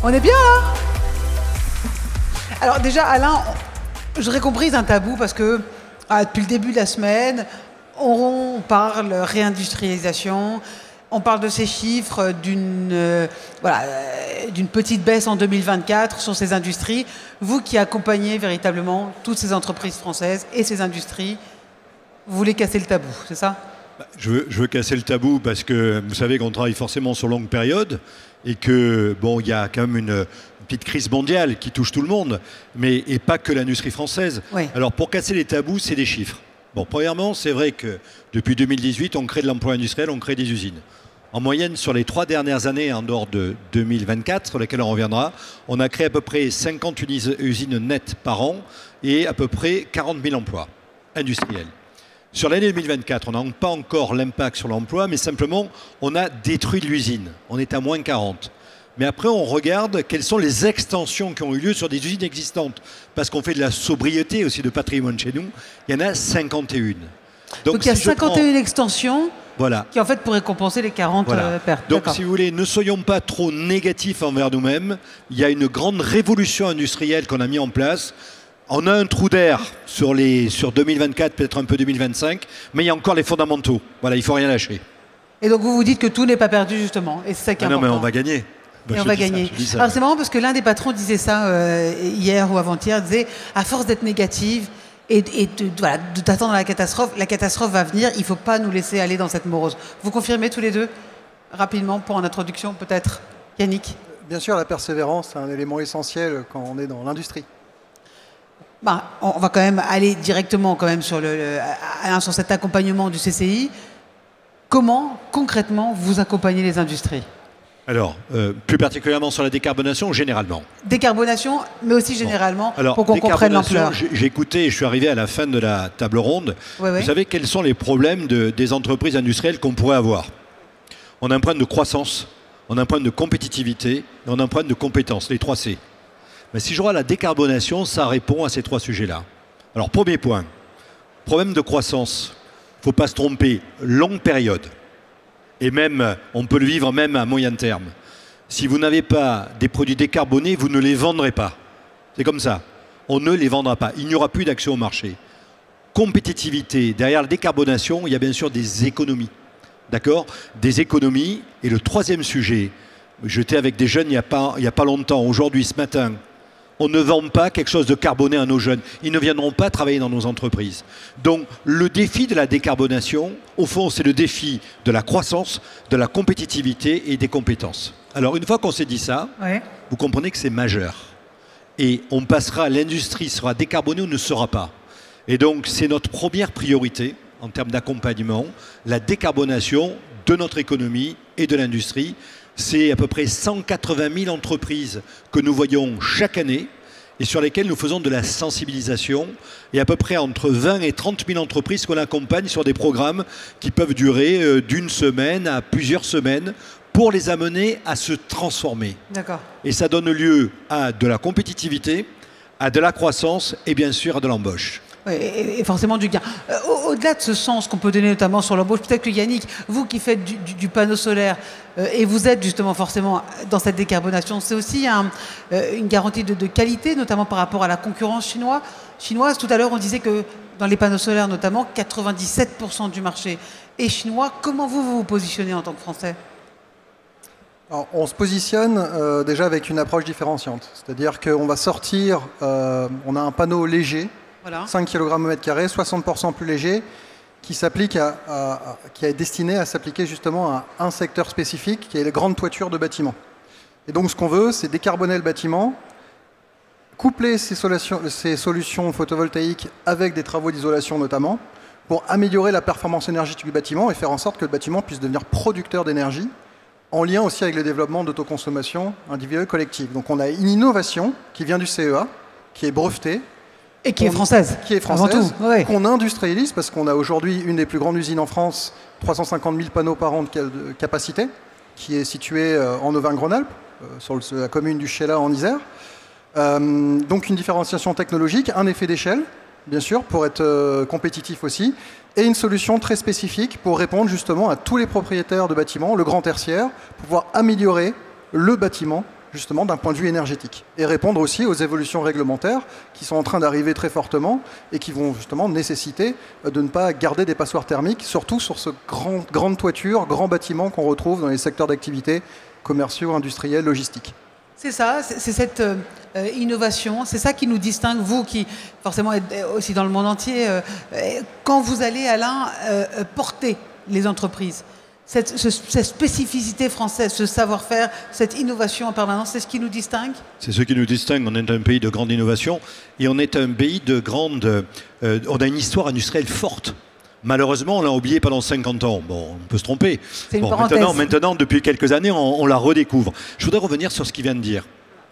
On est bien là? Alors déjà, Alain, j'aurais compris un tabou parce que depuis le début de la semaine, on parle réindustrialisation, on parle de ces chiffres d'une petite baisse en 2024 sur ces industries. Vous qui accompagnez véritablement toutes ces entreprises françaises et ces industries, vous voulez casser le tabou, c'est ça? Je veux casser le tabou parce que vous savez qu'on travaille forcément sur longue période et que bon, il y a quand même une petite crise mondiale qui touche tout le monde, et pas que l'industrie française. Oui. Alors pour casser les tabous, c'est des chiffres. Bon, premièrement, c'est vrai que depuis 2018, on crée de l'emploi industriel, on crée des usines. En moyenne, sur les 3 dernières années, en dehors de 2024, sur lesquelles on reviendra, on a créé à peu près 50 usines nettes par an et à peu près 40 000 emplois industriels. Sur l'année 2024, on n'a pas encore l'impact sur l'emploi, mais simplement, on a détruit l'usine. On est à moins 40. Mais après, on regarde quelles sont les extensions qui ont eu lieu sur des usines existantes. Parce qu'on fait de la sobriété aussi de patrimoine chez nous. Il y en a 51. Donc il y a 51 extensions voilà. qui en fait pourraient compenser les 40 pertes. Donc si vous voulez, ne soyons pas trop négatifs envers nous-mêmes. Il y a une grande révolution industrielle qu'on a mis en place. On a un trou d'air sur 2024, peut-être un peu 2025, mais il y a encore les fondamentaux. Voilà, il ne faut rien lâcher. Et donc vous vous dites que tout n'est pas perdu justement, et c'est ça qui est important. Non, mais on va gagner. Et on va gagner. Alors c'est marrant parce que l'un des patrons disait ça hier ou avant-hier, disait à force d'être négative et de t'attendre à la catastrophe va venir, il ne faut pas nous laisser aller dans cette morose. Vous confirmez tous les deux, rapidement, pour en introduction peut-être, Yannick? Bien sûr, la persévérance, c'est un élément essentiel quand on est dans l'industrie. On va quand même aller directement quand même sur cet accompagnement du CCI. Comment, concrètement, vous accompagnez les industries? Alors, plus particulièrement sur la décarbonation, généralement. Décarbonation, mais aussi généralement, alors, pour qu'on comprenne l'ampleur. J'ai écouté et je suis arrivé à la fin de la table ronde. Vous savez quels sont les problèmes des entreprises industrielles qu'on pourrait avoir? On a un problème de croissance, on a un problème de compétitivité et on a un problème de compétences, les 3 C. Mais si je vois la décarbonation, ça répond à ces 3 sujets-là. Alors, premier point, problème de croissance. Il ne faut pas se tromper, longue période. Et même, on peut le vivre même à moyen terme. Si vous n'avez pas des produits décarbonés, vous ne les vendrez pas. C'est comme ça. On ne les vendra pas. Il n'y aura plus d'accès au marché. Compétitivité. Derrière la décarbonation, il y a bien sûr des économies. D'accord? Des économies. Et le 3e sujet, j'étais avec des jeunes il n'y a pas longtemps, aujourd'hui, ce matin. On ne vend pas quelque chose de carboné à nos jeunes. Ils ne viendront pas travailler dans nos entreprises. Donc, le défi de la décarbonation, au fond, c'est le défi de la croissance, de la compétitivité et des compétences. Alors, une fois qu'on s'est dit ça, vous comprenez que c'est majeur. Et on passera, l'industrie sera décarbonée ou ne sera pas. Et donc, c'est notre première priorité en termes d'accompagnement, la décarbonation de notre économie et de l'industrie. C'est à peu près 180 000 entreprises que nous voyons chaque année et sur lesquelles nous faisons de la sensibilisation. Et à peu près entre 20 et 30 000 entreprises qu'on accompagne sur des programmes qui peuvent durer d'1 semaine à plusieurs semaines pour les amener à se transformer. D'accord. Et ça donne lieu à de la compétitivité, à de la croissance et bien sûr à de l'embauche. Oui, et forcément du gain. Au-delà de ce sens qu'on peut donner notamment sur l'embauche, peut-être que Yannick, vous qui faites du panneau solaire, et vous êtes justement forcément dans cette décarbonation, c'est aussi une garantie de qualité, notamment par rapport à la concurrence chinoise. Tout à l'heure, on disait que dans les panneaux solaires notamment, 97% du marché est chinois. Comment vous positionnez en tant que Français? Alors, on se positionne déjà avec une approche différenciante. C'est-à-dire qu'on va sortir, on a un panneau léger, 5 kg au mètre carré, 60% plus léger, qui est destiné à s'appliquer justement à un secteur spécifique, qui est les grandes toitures de bâtiments. Et donc ce qu'on veut, c'est décarboner le bâtiment, coupler ces solutions photovoltaïques avec des travaux d'isolation notamment, pour améliorer la performance énergétique du bâtiment et faire en sorte que le bâtiment puisse devenir producteur d'énergie, en lien aussi avec le développement d'autoconsommation individuelle et collective. Donc on a une innovation qui vient du CEA, qui est brevetée, et qui est française, avant tout, qu'on industrialise, parce qu'on a aujourd'hui une des plus grandes usines en France, 350 000 panneaux par an de capacité, qui est située en Auvergne-Rhône-Alpes, sur la commune du Chélat en Isère. Donc une différenciation technologique, un effet d'échelle, bien sûr, pour être compétitif aussi, et une solution très spécifique pour répondre justement à tous les propriétaires de bâtiments, le grand tertiaire, pour pouvoir améliorer le bâtiment justement d'un point de vue énergétique. Et répondre aussi aux évolutions réglementaires qui sont en train d'arriver très fortement et qui vont justement nécessiter de ne pas garder des passoires thermiques, surtout sur ce grande toiture, grand bâtiment qu'on retrouve dans les secteurs d'activité commerciaux, industriels, logistiques. C'est ça, c'est cette innovation, c'est ça qui nous distingue, vous qui forcément êtes aussi dans le monde entier, quand vous allez, Alain, porter les entreprises. Cette spécificité française, ce savoir-faire, cette innovation en permanence, c'est ce qui nous distingue? C'est ce qui nous distingue. On est un pays de grande innovation et on est un pays de grande... on a une histoire industrielle forte. Malheureusement, on l'a oublié pendant 50 ans. Bon, on peut se tromper. Bon, maintenant, depuis quelques années, on la redécouvre. Je voudrais revenir sur ce qu'il vient de dire.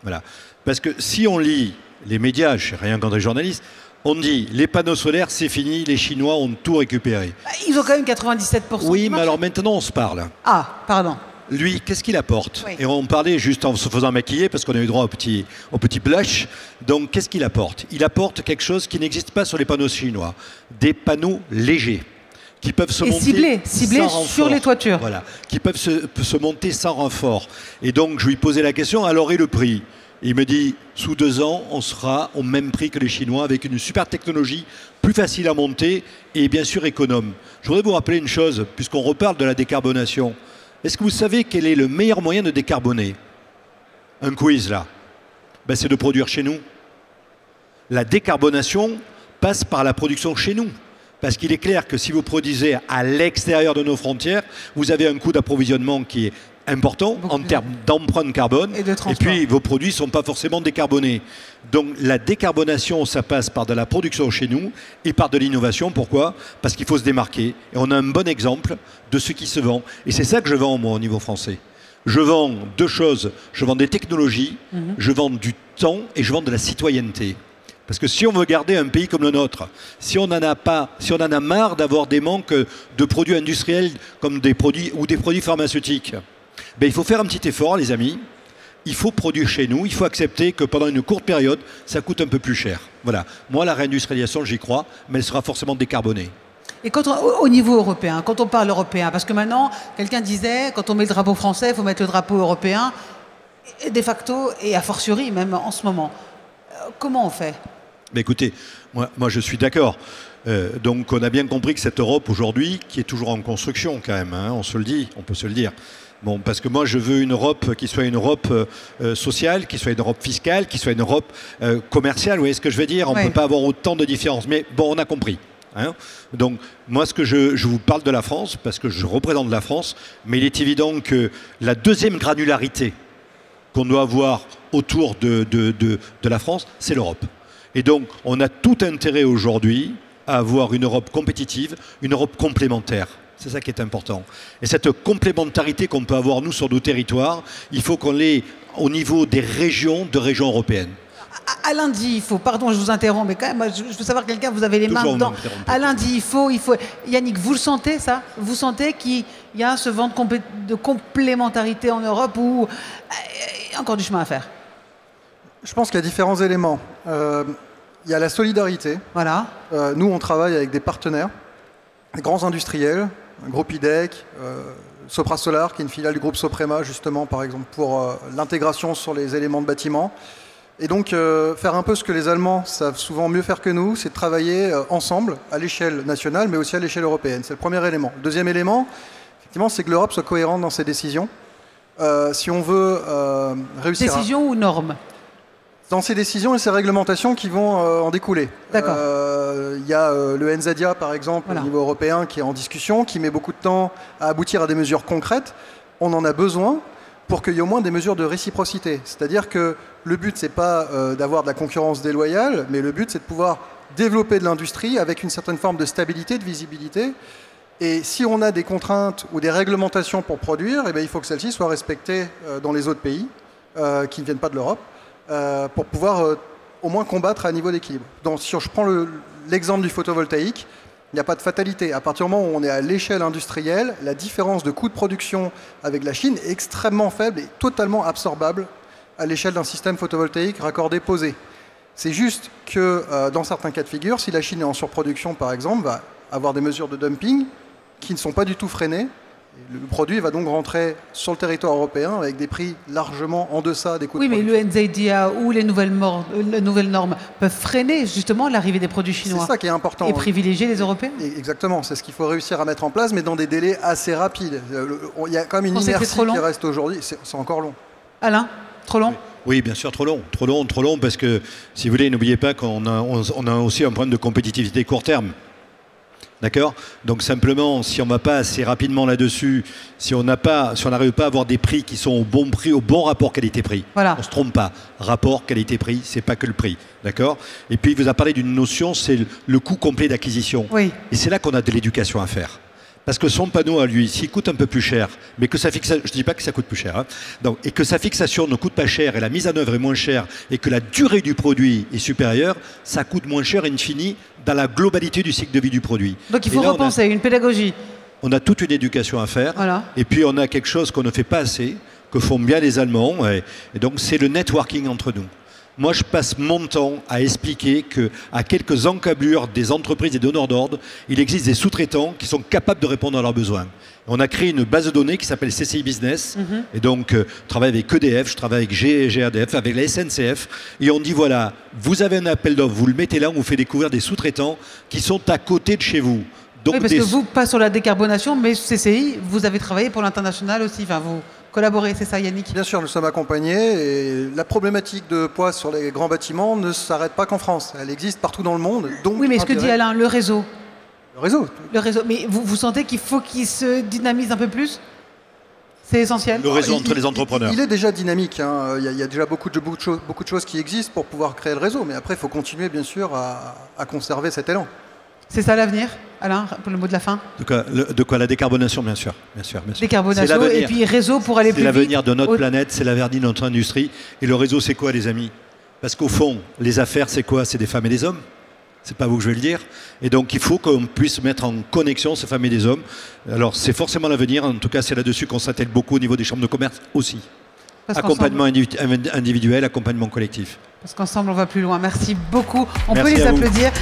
Voilà. Parce que si on lit les médias, je ne sais rien contre les journalistes, on dit les panneaux solaires, c'est fini, les Chinois ont tout récupéré. Ils ont quand même 97%. Oui, mais alors maintenant, on se parle. Ah, pardon. Lui, qu'est-ce qu'il apporte? Oui. Et on parlait juste en se faisant maquiller, parce qu'on a eu droit au petit blush. Donc, qu'est-ce qu'il apporte? Il apporte quelque chose qui n'existe pas sur les panneaux chinois. Des panneaux légers, qui peuvent se monter ciblés sur les toitures. Voilà, qui peuvent se monter sans renfort. Et donc, je lui posais la question, alors et le prix? Il me dit, sous 2 ans, on sera au même prix que les Chinois, avec une super technologie, plus facile à monter et bien sûr économe. Je voudrais vous rappeler une chose, puisqu'on reparle de la décarbonation. Est-ce que vous savez quel est le meilleur moyen de décarboner? Un quiz, là. Ben, c'est de produire chez nous. La décarbonation passe par la production chez nous. Parce qu'il est clair que si vous produisez à l'extérieur de nos frontières, vous avez un coût d'approvisionnement qui est important en termes d'empreinte carbone. Et puis, vos produits ne sont pas forcément décarbonés. Donc, la décarbonation, ça passe par de la production chez nous et par de l'innovation. Pourquoi? Parce qu'il faut se démarquer. Et on a un bon exemple de ce qui se vend. Et c'est ça que je vends, moi, au niveau français. Je vends 2 choses. Je vends des technologies, je vends du temps et je vends de la citoyenneté. Parce que si on veut garder un pays comme le nôtre, si on en a marre d'avoir des manques de produits industriels comme des produits ou des produits pharmaceutiques, ben, il faut faire un petit effort, les amis. Il faut produire chez nous. Il faut accepter que pendant une courte période, ça coûte un peu plus cher. Voilà. Moi, la réindustrialisation, j'y crois, mais elle sera forcément décarbonée. Et au niveau européen, quand on parle européen, parce que maintenant, quelqu'un disait, quand on met le drapeau français, il faut mettre le drapeau européen, et de facto, et a fortiori même en ce moment. Comment on fait? Mais écoutez, moi je suis d'accord. Donc on a bien compris que cette Europe aujourd'hui, qui est toujours en construction quand même, hein, on peut se le dire. Bon, parce que moi je veux une Europe qui soit une Europe sociale, qui soit une Europe fiscale, qui soit une Europe commerciale. Vous voyez ce que je veux dire? On ne peut pas avoir autant de différences. Mais bon, on a compris. Hein. Donc moi je vous parle de la France, parce que je représente la France, mais il est évident que la deuxième granularité qu'on doit avoir autour de la France, c'est l'Europe. Et donc, on a tout intérêt aujourd'hui à avoir une Europe compétitive, une Europe complémentaire. C'est ça qui est important. Et cette complémentarité qu'on peut avoir, nous, sur nos territoires, il faut qu'on l'ait au niveau des régions européennes. À lundi, il faut, pardon, je vous interromps, mais quand même, moi, je veux savoir, quelqu'un, vous avez les mains dedans. À lundi, il faut, Yannick, vous le sentez, ça? Vous sentez qu'il y a ce vent de complémentarité en Europe où il y a encore du chemin à faire? Je pense qu'il y a différents éléments. Il y a la solidarité. Voilà. Nous, on travaille avec des partenaires, des grands industriels, un groupe IDEC, Sopra Solar, qui est une filiale du groupe Soprema, justement, par exemple, pour l'intégration sur les éléments de bâtiment. Et donc, faire un peu ce que les Allemands savent souvent mieux faire que nous, c'est de travailler ensemble, à l'échelle nationale, mais aussi à l'échelle européenne. C'est le premier élément. Le deuxième élément, effectivement, c'est que l'Europe soit cohérente dans ses décisions. Si on veut réussir... Décisions ou normes? Dans ces décisions et ces réglementations qui vont en découler. D'accord. Il y a le NZIA, par exemple, au niveau européen, qui est en discussion, qui met beaucoup de temps à aboutir à des mesures concrètes. On en a besoin pour qu'il y ait au moins des mesures de réciprocité. C'est-à-dire que le but, c'est pas d'avoir de la concurrence déloyale, mais le but, c'est de pouvoir développer de l'industrie avec une certaine forme de stabilité, de visibilité. Et si on a des contraintes ou des réglementations pour produire, eh bien, il faut que celles-ci soient respectées dans les autres pays qui ne viennent pas de l'Europe. Pour pouvoir au moins combattre à un niveau d'équilibre. Donc, si je prends l'exemple du photovoltaïque, il n'y a pas de fatalité. À partir du moment où on est à l'échelle industrielle, la différence de coût de production avec la Chine est extrêmement faible et totalement absorbable à l'échelle d'un système photovoltaïque raccordé posé. C'est juste que dans certains cas de figure, si la Chine est en surproduction par exemple, va avoir des mesures de dumping qui ne sont pas du tout freinées Le produit va donc rentrer sur le territoire européen avec des prix largement en deçà des coûts de production. Oui, mais le NZDA ou les nouvelles normes peuvent freiner justement l'arrivée des produits chinois. C'est ça qui est important. Et privilégier les Européens. Exactement, c'est ce qu'il faut réussir à mettre en place, mais dans des délais assez rapides. Il y a quand même une inertie qui reste aujourd'hui. C'est encore long. Alain, trop long ? Oui, bien sûr, trop long, parce que, si vous voulez, n'oubliez pas qu'on a aussi un problème de compétitivité court terme. D'accord ? Donc simplement, si on ne va pas assez rapidement là-dessus, si on n'arrive pas à avoir des prix qui sont au bon prix, au bon rapport qualité-prix, voilà. On ne se trompe pas. Rapport qualité-prix, c'est pas que le prix. D'accord ? Et puis, il vous a parlé d'une notion, c'est le coût complet d'acquisition. Oui. Et c'est là qu'on a de l'éducation à faire. Parce que son panneau à lui, s'il coûte un peu plus cher, mais que sa fixation, je ne dis pas que ça coûte plus cher, hein, donc, et que sa fixation ne coûte pas cher et la mise en œuvre est moins chère et que la durée du produit est supérieure, ça coûte moins cher in fine dans la globalité du cycle de vie du produit. Donc il faut repenser, une pédagogie. On a toute une éducation à faire. Voilà. Et puis on a quelque chose qu'on ne fait pas assez, que font bien les Allemands, et donc c'est le networking entre nous. Moi, je passe mon temps à expliquer qu'à quelques encablures des entreprises et donneurs d'ordre, il existe des sous-traitants qui sont capables de répondre à leurs besoins. On a créé une base de données qui s'appelle CCI Business. Et donc, je travaille avec EDF, je travaille avec GRDF, avec la SNCF. Et on dit, voilà, vous avez un appel d'offres, vous le mettez là, on vous fait découvrir des sous-traitants qui sont à côté de chez vous. Donc, oui, parce que vous, pas sur la décarbonation, mais CCI, vous avez travaillé pour l'international aussi. Enfin, vous collaborez, c'est ça, Yannick ? Bien sûr, nous sommes accompagnés. Et la problématique de poids sur les grands bâtiments ne s'arrête pas qu'en France. Elle existe partout dans le monde. Donc, oui, mais ce que dit Alain, le réseau. Le réseau. Mais vous sentez qu'il faut qu'il se dynamise un peu plus ? C'est essentiel. Le réseau entre les entrepreneurs. Il est déjà dynamique. Hein. Il y a déjà beaucoup de choses qui existent pour pouvoir créer le réseau. Mais après, il faut continuer, bien sûr, à conserver cet élan. C'est ça l'avenir, Alain, pour le mot de la fin ? De quoi la décarbonation, bien sûr. Décarbonation et puis réseau pour aller plus vite. C'est l'avenir de notre planète, c'est l'avenir de notre industrie. Et le réseau, c'est quoi, les amis ? Parce qu'au fond, les affaires, c'est quoi ? C'est des femmes et des hommes. C'est pas vous que je vais le dire. Et donc, il faut qu'on puisse mettre en connexion ces femmes et des hommes. Alors, c'est forcément l'avenir. En tout cas, c'est là-dessus qu'on s'attelle beaucoup au niveau des chambres de commerce aussi. Accompagnement individuel, accompagnement collectif. Parce qu'ensemble, on va plus loin. Merci beaucoup. On peut les applaudir.